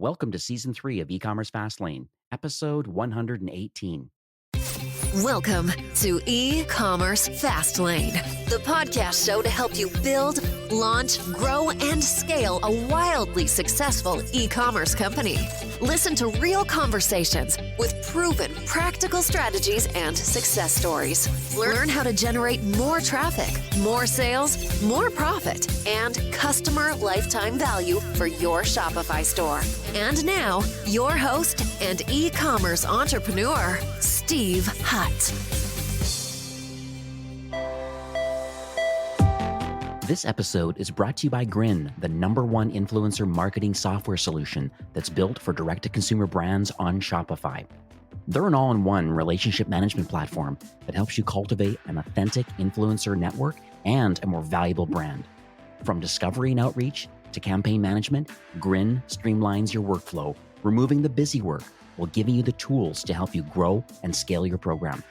Welcome to Season 3 of E-Commerce Fastlane, Episode 118. Welcome to E-Commerce Fastlane, the podcast show to help you build, launch, grow, and scale a wildly successful e-commerce company. Listen to real conversations with proven practical strategies and success stories. Learn how to generate more traffic, more sales, more profit, and customer lifetime value for your Shopify store. And now, your host and e-commerce entrepreneur, Steve Hutt. This episode is brought to you by Grin, the #1 influencer marketing software solution that's built for direct-to-consumer brands on Shopify. They're an all-in-one relationship management platform that helps you cultivate an authentic influencer network and a more valuable brand. From discovery and outreach to campaign management, Grin streamlines your workflow, removing the busy work while giving you the tools to help you grow and scale your program.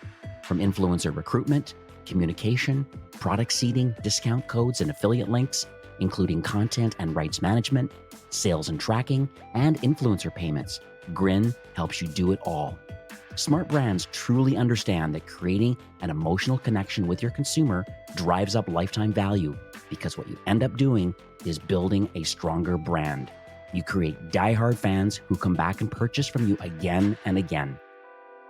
From influencer recruitment, communication, product seeding, discount codes, and affiliate links, including content and rights management, sales and tracking, and influencer payments, Grin helps you do it all. Smart brands truly understand that creating an emotional connection with your consumer drives up lifetime value, because what you end up doing is building a stronger brand. You create diehard fans who come back and purchase from you again and again.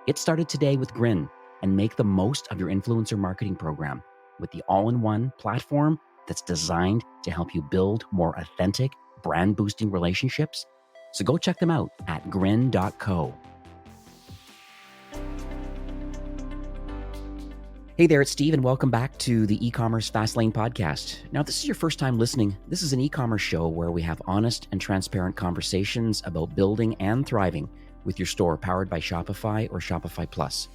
Get started today with Grin and make the most of your influencer marketing program with the all-in-one platform that's designed to help you build more authentic, brand-boosting relationships. So go check them out at grin.co. Hey there, it's Steve, and welcome back to the E-Commerce Fastlane podcast. Now, if this is your first time listening, this is an e-commerce show where we have honest and transparent conversations about building and thriving with your store powered by Shopify or Shopify Plus.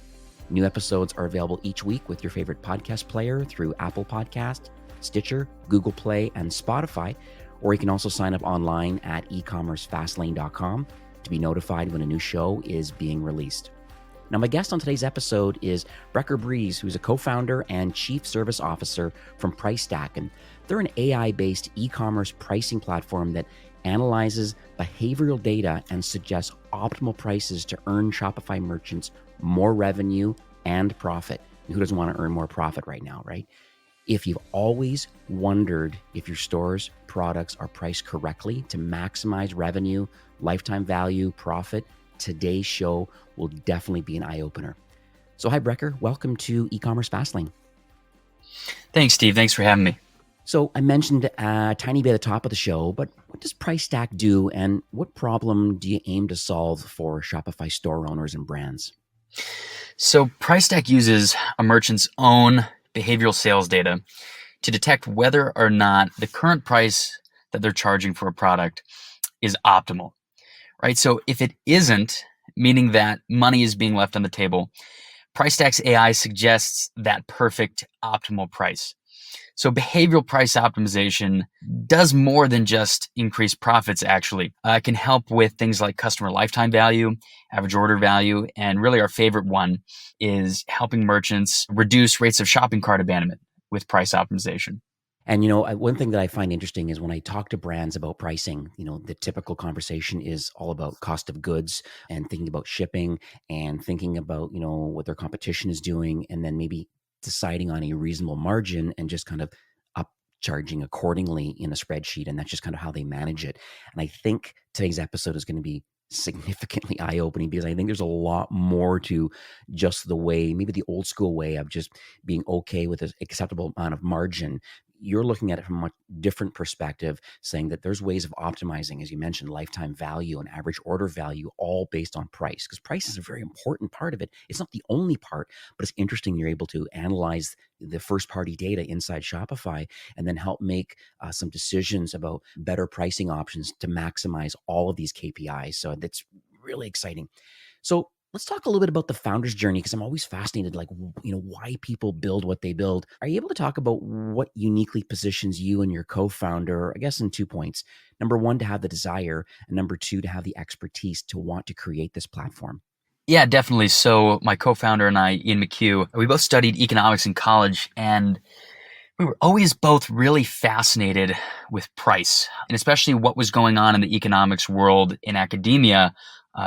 New episodes are available each week with your favorite podcast player through Apple Podcast, Stitcher, Google Play, and Spotify, or you can also sign up online at ecommercefastlane.com to be notified when a new show is being released. Now, my guest on today's episode is Brecker Breeze, who's a co-founder and chief service officer from PriceStack. And they're an AI-based e-commerce pricing platform that analyzes behavioral data and suggests optimal prices to earn Shopify merchants more revenue and profit. Who doesn't want to earn more profit right now, right? If you've always wondered if your store's products are priced correctly to maximize revenue, lifetime value, profit, today's show will definitely be an eye-opener. So hi, Brecker. Welcome to E-Commerce Fastlane. Thanks, Steve. Thanks for having me. So I mentioned a tiny bit at the top of the show, but what does PriceStack do, and what problem do you aim to solve for Shopify store owners and brands? So PriceStack uses a merchant's own behavioral sales data to detect whether or not the current price that they're charging for a product is optimal, right? So if it isn't, meaning that money is being left on the table, PriceStack's AI suggests that perfect optimal price. So behavioral price optimization does more than just increase profits, actually. It can help with things like customer lifetime value, average order value, and really our favorite one is helping merchants reduce rates of shopping cart abandonment with price optimization. And, one thing that I find interesting is when I talk to brands about pricing, the typical conversation is all about cost of goods and thinking about shipping and thinking about, what their competition is doing, and then maybe deciding on a reasonable margin and just kind of upcharging accordingly in a spreadsheet. And that's just kind of how they manage it. And I think today's episode is going to be significantly eye-opening because I think there's a lot more to just the way, maybe the old school way of just being okay with an acceptable amount of margin. You're looking at it from a much different perspective, saying that there's ways of optimizing, as you mentioned, lifetime value and average order value, all based on price, because price is a very important part of it. It's not the only part, but it's interesting you're able to analyze the first-party data inside Shopify and then help make some decisions about better pricing options to maximize all of these KPIs. So that's really exciting. So let's talk a little bit about the founder's journey, because I'm always fascinated, why people build what they build. Are you able to talk about what uniquely positions you and your co-founder, I guess in 2 points? Number one, to have the desire, and number two, to have the expertise to want to create this platform. Yeah, definitely. So my co-founder and I, Ian McHugh, we both studied economics in college, and We were always both really fascinated with price, and especially what was going on in the economics world in academia,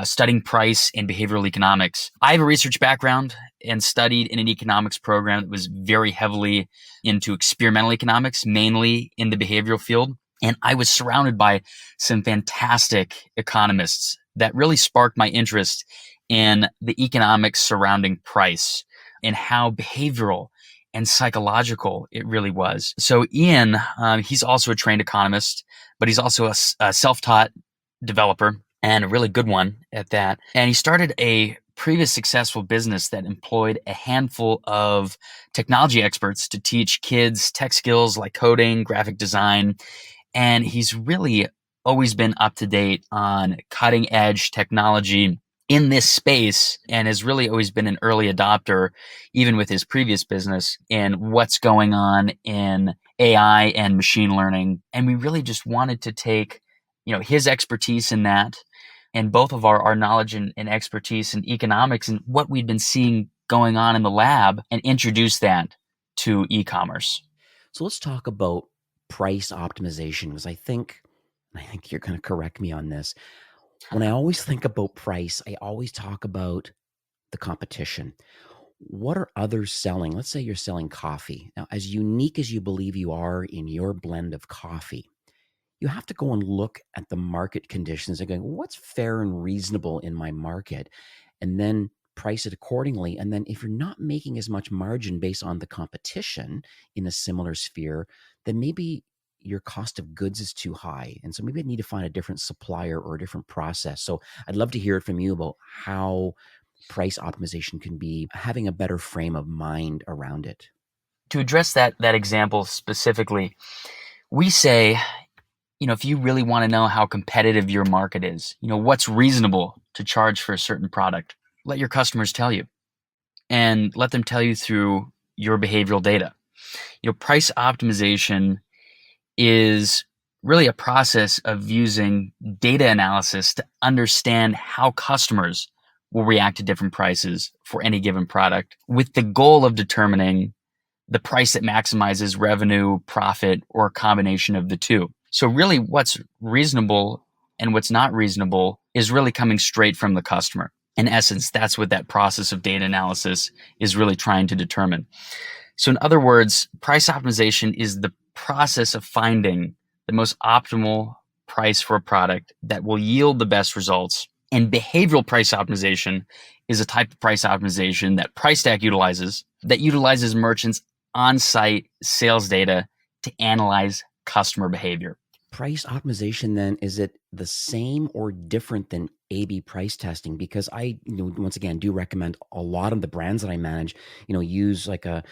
studying price and behavioral economics. I have a research background and studied in an economics program that was very heavily into experimental economics, mainly in the behavioral field. And I was surrounded by some fantastic economists that really sparked my interest in the economics surrounding price and how behavioral and psychological it really was. So Ian, he's also a trained economist, but he's also a self-taught developer and a really good one at that. And he started a previous successful business that employed a handful of technology experts to teach kids tech skills like coding, graphic design. And he's really always been up to date on cutting edge technology in this space and has really always been an early adopter, even with his previous business, in what's going on in AI and machine learning. And we really just wanted to take, his expertise in that and both of our knowledge and expertise in economics and what we'd been seeing going on in the lab and introduce that to e-commerce. So let's talk about price optimization, because I think you're going to correct me on this. When I always think about price, I always talk about the competition. What are others selling? Let's say you're selling coffee. Now, as unique as you believe you are in your blend of coffee, you have to go and look at the market conditions and go, what's fair and reasonable in my market? And then price it accordingly. And then if you're not making as much margin based on the competition in a similar sphere, then maybe your cost of goods is too high. And so maybe I need to find a different supplier or a different process. So I'd love to hear it from you about how price optimization can be having a better frame of mind around it. To address that example specifically, we say, if you really want to know how competitive your market is, what's reasonable to charge for a certain product, let your customers tell you and let them tell you through your behavioral data. Price optimization is really a process of using data analysis to understand how customers will react to different prices for any given product, with the goal of determining the price that maximizes revenue, profit, or a combination of the two. So really what's reasonable and what's not reasonable is really coming straight from the customer. In essence, that's what that process of data analysis is really trying to determine. So in other words, price optimization is the process of finding the most optimal price for a product that will yield the best results. And behavioral price optimization is a type of price optimization that PriceStack utilizes, that utilizes merchants' on-site sales data to analyze customer behavior. Price optimization, then, is it the same or different than A/B price testing? Because I, once again, do recommend a lot of the brands that I manage, use like an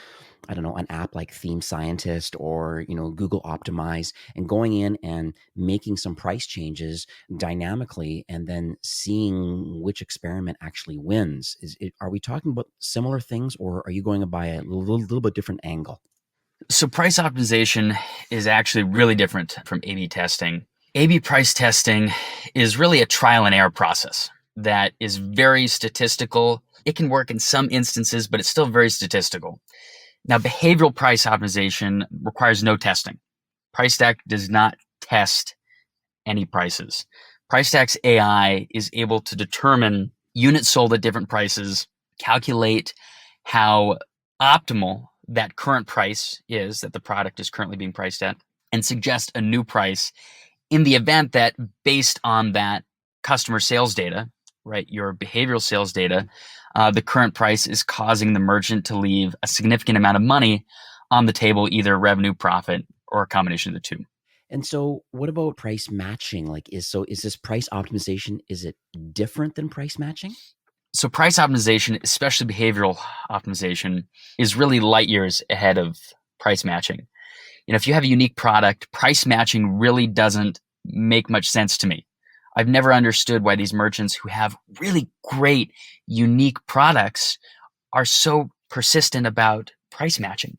app like Theme Scientist or, Google Optimize, and going in and making some price changes dynamically and then seeing which experiment actually wins. Are we talking about similar things, or are you going by a little bit different angle? So price optimization is actually really different from A/B testing. A/B price testing is really a trial and error process that is very statistical. It can work in some instances, but it's still very statistical. Now, behavioral price optimization requires no testing. PriceStack does not test any prices. PriceStack's AI is able to determine units sold at different prices, calculate how optimal that current price is that the product is currently being priced at, and suggest a new price in the event that, based on that customer sales data, right, your behavioral sales data, the current price is causing the merchant to leave a significant amount of money on the table, either revenue, profit, or a combination of the two. And so what about price matching? Is this price optimization, is it different than price matching? So price optimization, especially behavioral optimization, is really light years ahead of price matching. If you have a unique product, price matching really doesn't make much sense to me. I've never understood why these merchants who have really great, unique products are so persistent about price matching.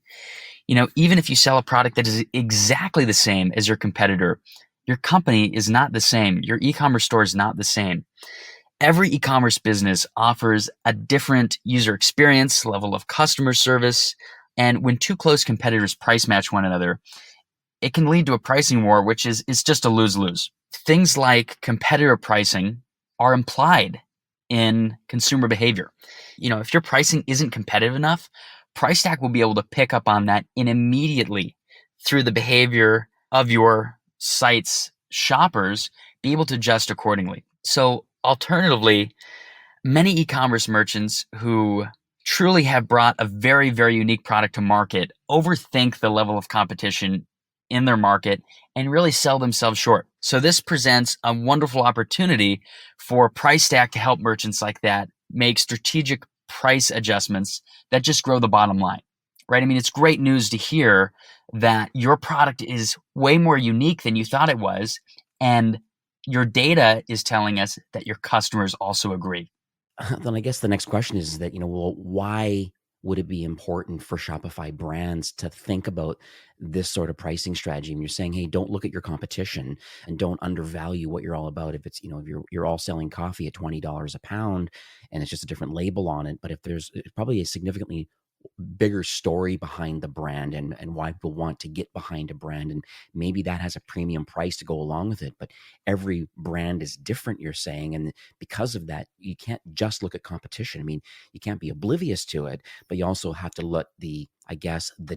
Even if you sell a product that is exactly the same as your competitor, your company is not the same. Your e-commerce store is not the same. Every e-commerce business offers a different user experience, level of customer service, And when two close competitors price match one another, it can lead to a pricing war, which is just a lose-lose. Things like competitor pricing are implied in consumer behavior. If your pricing isn't competitive enough, Price Stack will be able to pick up on that and immediately, through the behavior of your site's shoppers, be able to adjust accordingly. So alternatively, many e-commerce merchants who truly have brought a very, very unique product to market overthink the level of competition in their market and really sell themselves short. So this presents a wonderful opportunity for Price Stack to help merchants like that make strategic price adjustments that just grow the bottom line, right? I mean, it's great news to hear that your product is way more unique than you thought it was, and your data is telling us that your customers also agree. Then I guess the next question is that, well, why would it be important for Shopify brands to think about this sort of pricing strategy? And you're saying, hey, don't look at your competition and don't undervalue what you're all about. If it's, if you're all selling coffee at $20 a pound and it's just a different label on it, but if there's probably a significantly bigger story behind the brand and why people want to get behind a brand, and maybe that has a premium price to go along with it, but every brand is different, you're saying, and because of that you can't just look at competition. I mean, you can't be oblivious to it, but you also have to let the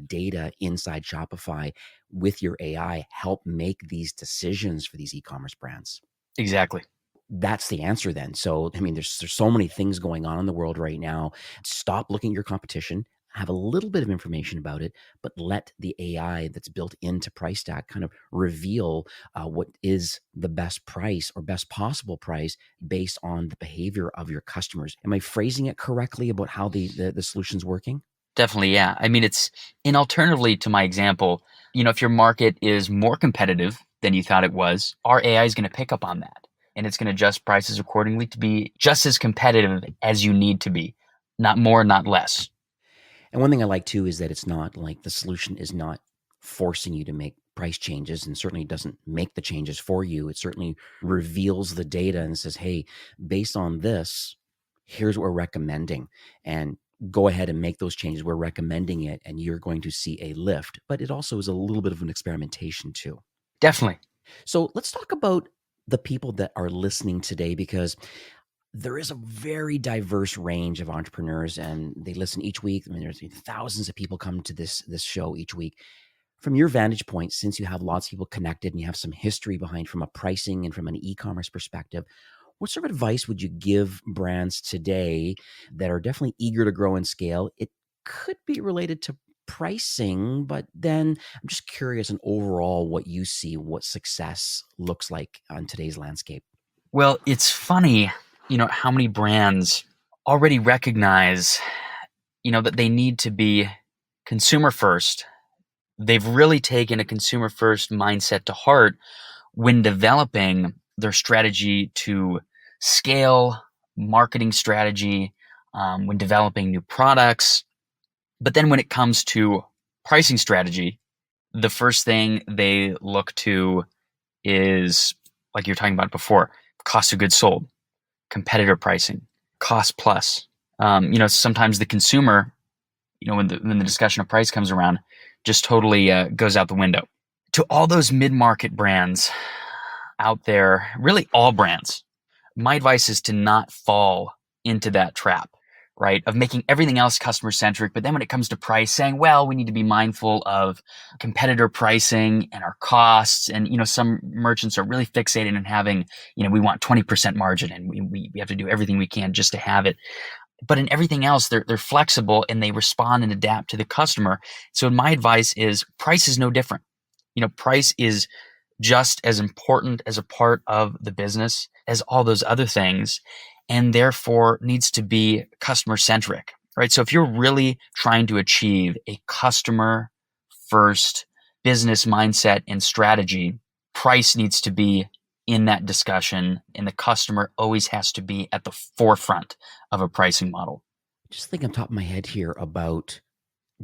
data inside Shopify with your AI help make these decisions for these e-commerce brands. Exactly. That's the answer then. So, I mean, there's so many things going on in the world right now. Stop looking at your competition, have a little bit of information about it, but let the AI that's built into Price Stack kind of reveal what is the best price or best possible price based on the behavior of your customers. Am I phrasing it correctly about how the solution's working? Definitely, yeah. I mean, alternatively to my example, if your market is more competitive than you thought it was, our AI is going to pick up on that. And it's going to adjust prices accordingly to be just as competitive as you need to be, not more, not less. And one thing I like too is that it's not like the solution is not forcing you to make price changes, and certainly doesn't make the changes for you. It certainly reveals the data and says, hey, based on this, here's what we're recommending. And go ahead and make those changes. We're recommending it, and you're going to see a lift. But it also is a little bit of an experimentation too. Definitely. So let's talk about the people that are listening today, because there is a very diverse range of entrepreneurs, and they listen each week. I mean, there's thousands of people come to this show each week. From your vantage point, since you have lots of people connected and you have some history behind from a pricing and from an e-commerce perspective, what sort of advice would you give brands today that are definitely eager to grow and scale? It could be related to pricing, but then I'm just curious on overall what you see, what success looks like on today's landscape. Well, it's funny, how many brands already recognize, that they need to be consumer first. They've really taken a consumer first mindset to heart when developing their strategy to scale, marketing strategy, when developing new products. But then when it comes to pricing strategy, the first thing they look to is, like you're talking about before, cost of goods sold, competitor pricing, cost plus. Sometimes the consumer, when the discussion of price comes around, just totally goes out the window. To all those mid-market brands out there, really all brands, my advice is to not fall into that trap, right? Of making everything else customer centric. But then when it comes to price, saying, well, we need to be mindful of competitor pricing and our costs. And, some merchants are really fixated on having, we want 20% margin and we have to do everything we can just to have it. But in everything else, they're flexible and they respond and adapt to the customer. So my advice is price is no different. Price is just as important as a part of the business as all those other things, and therefore needs to be customer centric, right? So if you're really trying to achieve a customer first business mindset and strategy, price needs to be in that discussion, and the customer always has to be at the forefront of a pricing model. Just think on top of my head here about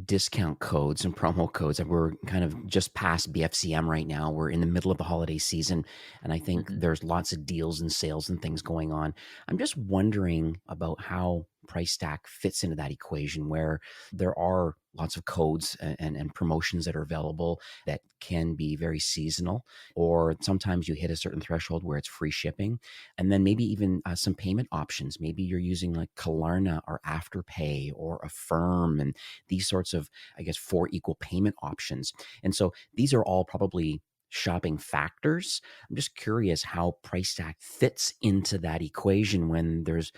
discount codes and promo codes. And we're kind of just past BFCM right now. We're in the middle of the holiday season, and I think there's lots of deals and sales and things going on. I'm just wondering about how price stack fits into that equation, where there are lots of codes and promotions that are available that can be very seasonal, or sometimes you hit a certain threshold where it's free shipping. And then maybe even some payment options. Maybe you're using like Klarna or Afterpay or Affirm, and these sorts of, I guess, 4 equal payment options. And so these are all probably shopping factors. I'm just curious how price stack fits into that equation when there's,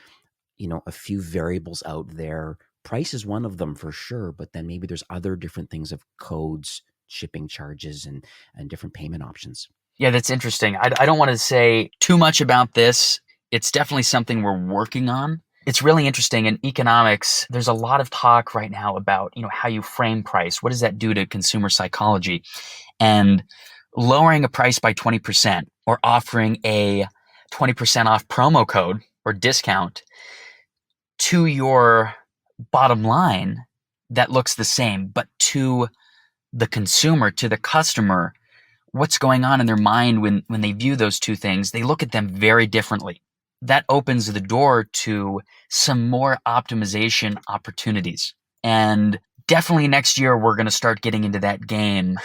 a few variables out there. Price is one of them for sure, but then maybe there's other different things of codes, shipping charges, and different payment options. Yeah, that's interesting. I don't want to say too much about this. It's definitely something we're working on. It's really interesting in economics. There's a lot of talk right now about, how you frame price. What does that do to consumer psychology? And lowering a price by 20% or offering a 20% off promo code or discount to your bottom line that looks the same, but to the consumer, to the customer, what's going on in their mind when they view those two things, they look at them very differently. That opens the door to some more optimization opportunities. And definitely next year, we're going to start getting into that game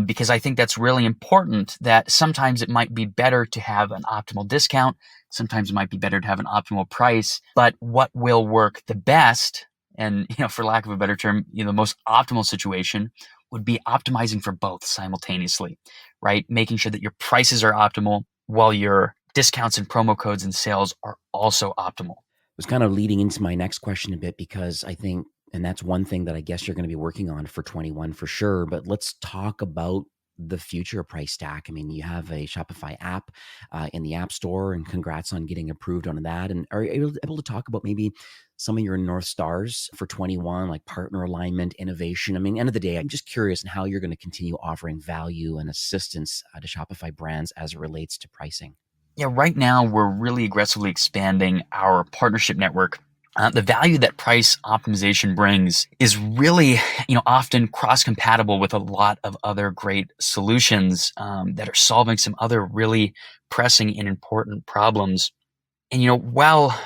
because I think that's really important, that sometimes it might be better to have an optimal discount. Sometimes it might be better to have an optimal price. But what will work the best, and for lack of a better term, the most optimal situation would be optimizing for both simultaneously, right? Making sure that your prices are optimal while your discounts and promo codes and sales are also optimal. Was kind of leading into my next question a bit, because I think, and that's one thing that I guess you're going to be working on for 21 for sure, but let's talk about the future of price stack. I mean, you have a Shopify app in the App Store, and congrats on getting approved on that. And are you able to talk about maybe some of your North Stars for 21, like partner alignment, innovation? I mean, end of the day, I'm just curious on how you're going to continue offering value and assistance to Shopify brands as it relates to pricing. Yeah, right now we're really aggressively expanding our partnership network. The value that price optimization brings is really, often cross-compatible with a lot of other great solutions that are solving some other really pressing and important problems. And, while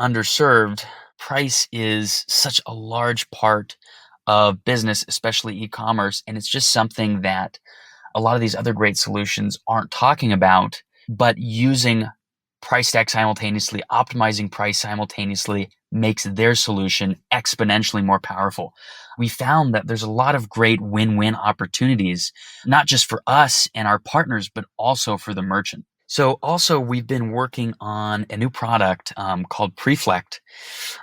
underserved, price is such a large part of business, especially e-commerce, and it's just something that a lot of these other great solutions aren't talking about. But using price stack simultaneously, optimizing price simultaneously, makes their solution exponentially more powerful. We found that there's a lot of great win-win opportunities, not just for us and our partners, but also for the merchant. So also, we've been working on a new product called Preflect.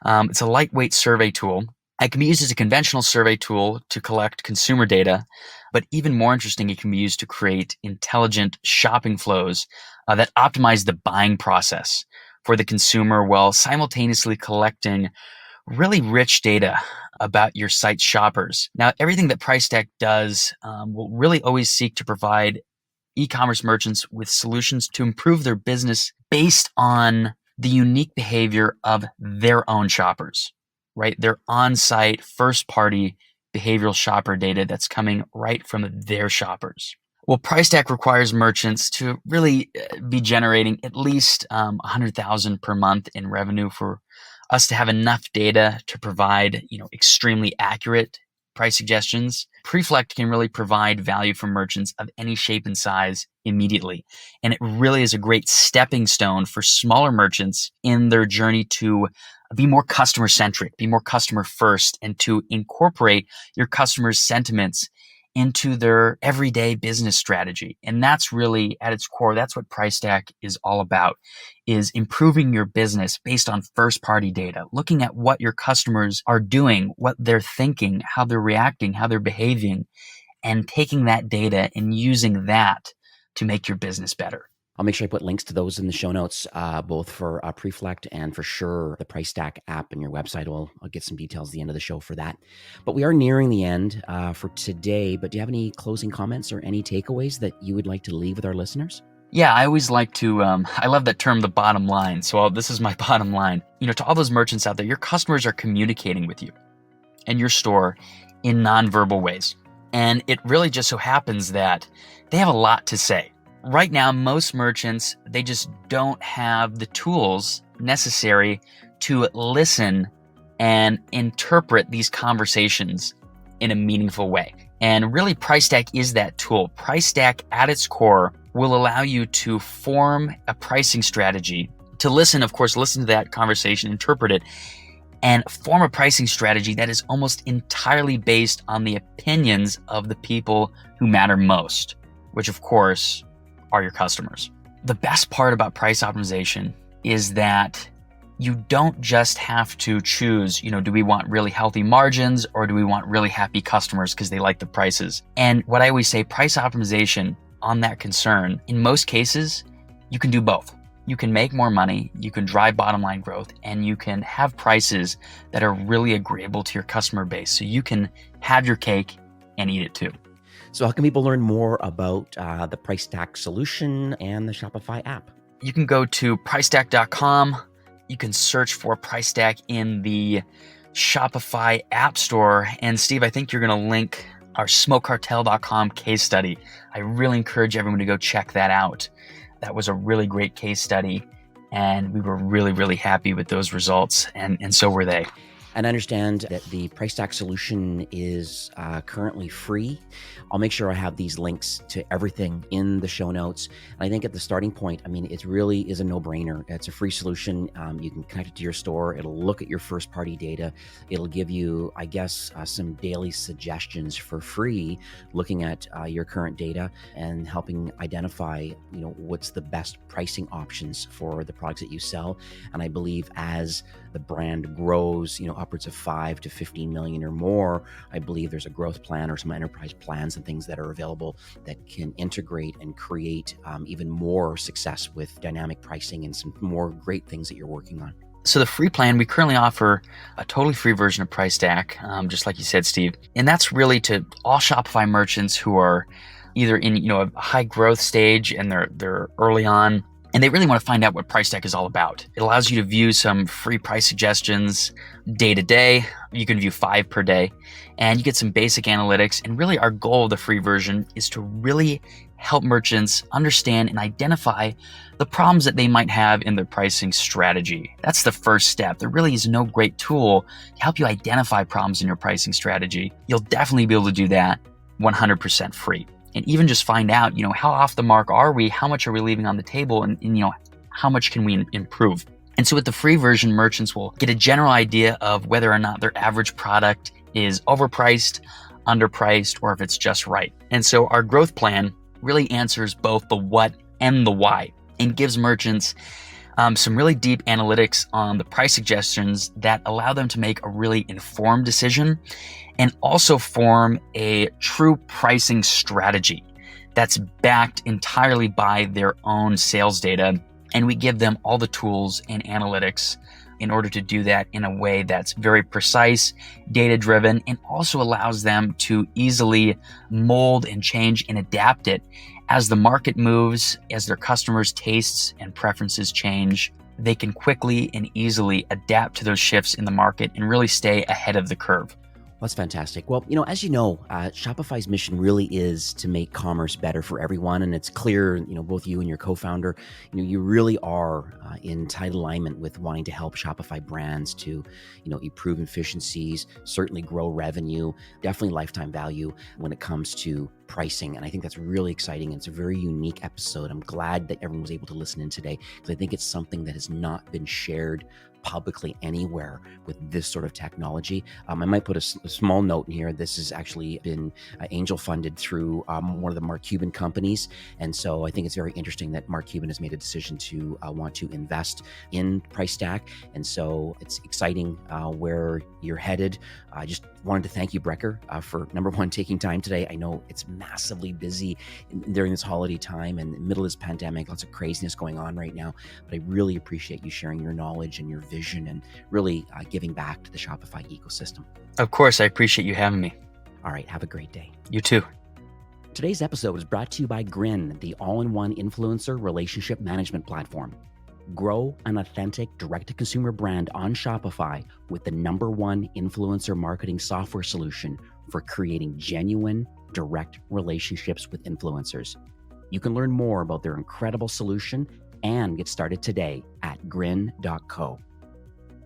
It's a lightweight survey tool. It can be used as a conventional survey tool to collect consumer data, but even more interesting, it can be used to create intelligent shopping flows that optimize the buying process for the consumer while simultaneously collecting really rich data about your site's shoppers. Now, everything that Price Stack does will really always seek to provide e-commerce merchants with solutions to improve their business based on the unique behavior of their own shoppers, right? Their on-site first-party behavioral shopper data that's coming right from their shoppers. Well, Price Stack requires merchants to really be generating at least $100,000 per month in revenue for us to have enough data to provide, extremely accurate price suggestions. Preflect can really provide value for merchants of any shape and size immediately. And it really is a great stepping stone for smaller merchants in their journey to be more customer centric, be more customer first, and to incorporate your customers' sentiments into their everyday business strategy. And that's really at its core, that's what Price Stack is all about, is improving your business based on first party data, looking at what your customers are doing, what they're thinking, how they're reacting, how they're behaving, and taking that data and using that to make your business better. I'll make sure I put links to those in the show notes, both for Preflect and for sure the Price Stack app and your website. I'll get some details at the end of the show for that. But we are nearing the end for today. But do you have any closing comments or any takeaways that you would like to leave with our listeners? Yeah, I always like to, I love that term, the bottom line. So this is my bottom line. To all those merchants out there, your customers are communicating with you and your store in nonverbal ways. And it really just so happens that they have a lot to say. Right now, most merchants, they just don't have the tools necessary to listen and interpret these conversations in a meaningful way. And really, Price Stack is that tool. Price Stack at its core will allow you to form a pricing strategy, to listen to that conversation, interpret it, and form a pricing strategy that is almost entirely based on the opinions of the people who matter most, which of course are your customers. The best part about price optimization is that you don't just have to choose, do we want really healthy margins or do we want really happy customers because they like the prices? And what I always say, price optimization on that concern, in most cases, you can do both. You can make more money, you can drive bottom line growth, and you can have prices that are really agreeable to your customer base. So you can have your cake and eat it too. So how can people learn more about the Price Stack solution and the Shopify app? You can go to pricestack.com. You can search for Price Stack in the Shopify app store. And Steve, I think you're going to link our smokecartel.com case study. I really encourage everyone to go check that out. That was a really great case study, and we were really, really happy with those results, and so were they. And I understand that the Price Stack solution is currently free. I'll make sure I have these links to everything in the show notes. And I think at the starting point, it really is a no-brainer. It's a free solution. You can connect it to your store. It'll look at your first-party data. It'll give you, some daily suggestions for free, looking at your current data and helping identify, what's the best pricing options for the products that you sell. And I believe as the brand grows, upwards of 5 to 15 million or more, I believe there's a growth plan or some enterprise plans and things that are available that can integrate and create even more success with dynamic pricing and some more great things that you're working on. So the free plan, we currently offer a totally free version of Price Stack, just like you said, Steve. And that's really to all Shopify merchants who are either in a high growth stage and they're early on, and they really want to find out what Price Stack is all about. It allows you to view some free price suggestions day to day. You can view 5 per day, and you get some basic analytics. And really our goal of the free version is to really help merchants understand and identify the problems that they might have in their pricing strategy. That's the first step. There really is no great tool to help you identify problems in your pricing strategy. You'll definitely be able to do that 100% free. And even just find out, how off the mark are we? How much are we leaving on the table? And how much can we improve? And so with the free version, merchants will get a general idea of whether or not their average product is overpriced, underpriced, or if it's just right. And so our growth plan really answers both the what and the why and gives merchants some really deep analytics on the price suggestions that allow them to make a really informed decision and also form a true pricing strategy that's backed entirely by their own sales data. And we give them all the tools and analytics in order to do that in a way that's very precise, data-driven, and also allows them to easily mold and change and adapt it as the market moves, as their customers' tastes and preferences change. They can quickly and easily adapt to those shifts in the market and really stay ahead of the curve. That's fantastic. Well, as you know, Shopify's mission really is to make commerce better for everyone. And it's clear, both you and your co-founder, you really are in tight alignment with wanting to help Shopify brands to, improve efficiencies, certainly grow revenue, definitely lifetime value when it comes to pricing. And I think that's really exciting. It's a very unique episode. I'm glad that everyone was able to listen in today because I think it's something that has not been shared publicly anywhere with this sort of technology. I might put a small note in here. This has actually been angel funded through one of the Mark Cuban companies. And so I think it's very interesting that Mark Cuban has made a decision to want to invest in Price Stack. And so it's exciting where you're headed. I just wanted to thank you, Brecker, for number one, taking time today. I know it's massively busy during this holiday time and in the middle of this pandemic, lots of craziness going on right now. But I really appreciate you sharing your knowledge and your vision and really giving back to the Shopify ecosystem. Of course, I appreciate you having me. All right, have a great day. You too. Today's episode was brought to you by Grin, the all-in-one influencer relationship management platform. Grow an authentic direct-to-consumer brand on Shopify with the #1 influencer marketing software solution for creating genuine, direct relationships with influencers. You can learn more about their incredible solution and get started today at grin.co.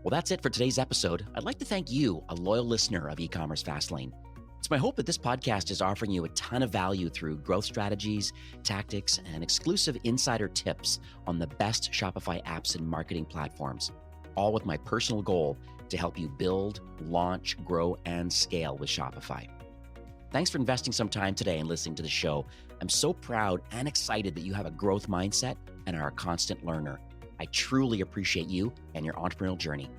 Well, that's it for today's episode. I'd like to thank you, a loyal listener of E-commerce Fastlane. It's my hope that this podcast is offering you a ton of value through growth strategies, tactics, and exclusive insider tips on the best Shopify apps and marketing platforms, all with my personal goal to help you build, launch, grow, and scale with Shopify. Thanks for investing some time today and listening to the show. I'm so proud and excited that you have a growth mindset and are a constant learner. I truly appreciate you and your entrepreneurial journey.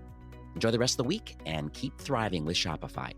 Enjoy the rest of the week and keep thriving with Shopify.